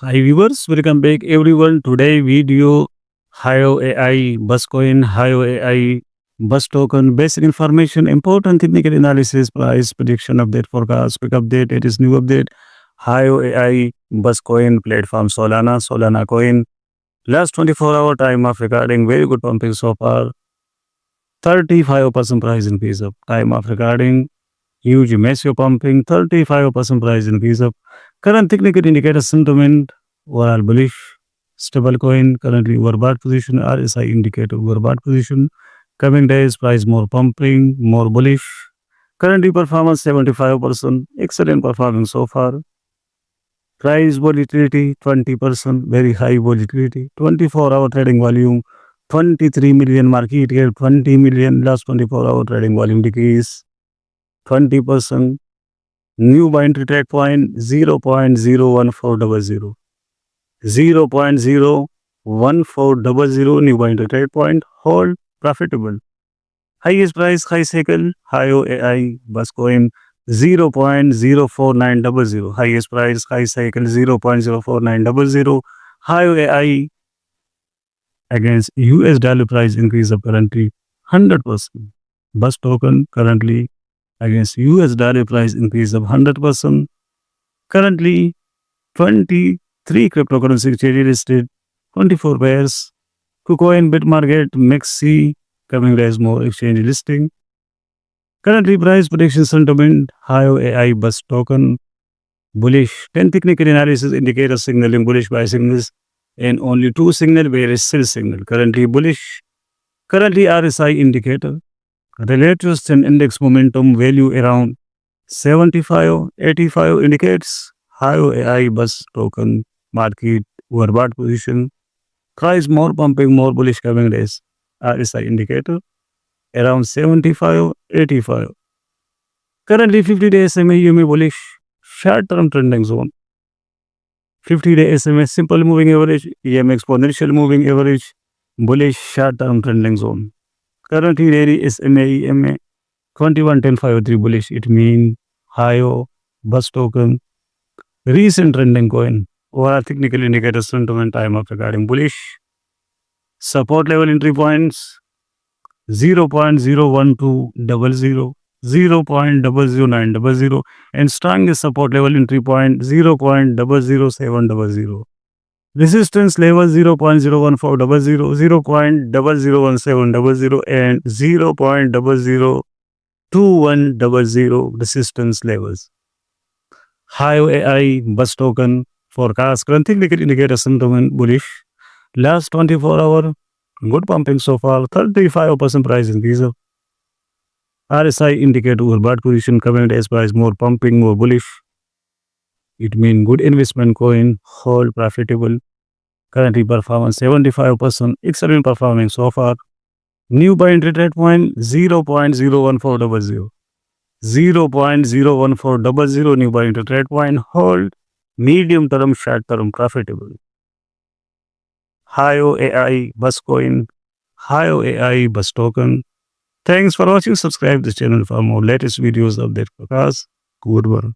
Hi viewers, welcome back everyone. Today video Hive AI, Bus Coin, Hive AI, Bus Token, basic information, important technical analysis, price prediction update, forecast, quick update, it is new update. Hive AI, Bus Coin, platform Solana Coin. Last 24-hour time of recording, very good pumping so far. 35% price increase of time of recording. Huge massive pumping, 35% price increase of current technical indicator sentiment, overall bullish, stable coin, currently overbought position, RSI indicator overbought position, coming days price more pumping, more bullish, currently performance 75%, excellent performance so far, price volatility 20%, very high volatility, 24-hour trading volume, 23 million market cap, 20 million last 24-hour trading volume decrease, 20%. New buy entry trade point 0.01400. 0.01400 new buy entry trade point. Hold profitable. Highest price, high cycle, high AI, bus coin 0.04900. Highest price, high cycle 0.04900. High AI against US dollar price increase of currently 100%. Bus token currently against US dollar price increase of 100%. Currently, 23 cryptocurrency exchanges listed, 24 pairs. KuCoin, Bitmarket, Mexi, coming days more exchange listing. Currently, price prediction sentiment, high AI bus token, bullish. 10 technical analysis indicators signaling bullish buy signals and only 2 signal bearish sell signal. Currently bullish. Currently RSI indicator. Relative strength index momentum value around 75, 85 indicates high AI bus token market overbought position. Price more pumping, more bullish coming days. RSI indicator around 75, 85. Currently 50-day SMA EMA bullish, short-term trending zone. 50-day SMA simple moving average, EMA exponential moving average, bullish short-term trending zone. Currently daily SMA EMA 21.1053 bullish. It means high bus token recent trending coin. Overall technical indicator sentiment time of regarding bullish. Support level entry points 0.01200, 0.00900, and strongest support level entry point 0.00700. Resistance level 0.01400, 0.01700, and 0.02100 resistance levels. Hive AI bus token forecast current technical indicator sentiment bullish. Last 24-hour good pumping so far, 35% price increase. RSI indicator overbought position, coming days price more pumping, more bullish. It means good investment coin, hold profitable. Currently performance 75%, excellent performing so far. New buy entry trade point 0.01400. 0.01400 new buy entry trade point, hold medium term, short term profitable. High AI bus coin, high AI bus token. Thanks for watching. Subscribe this channel for more latest videos of that podcast. Good one.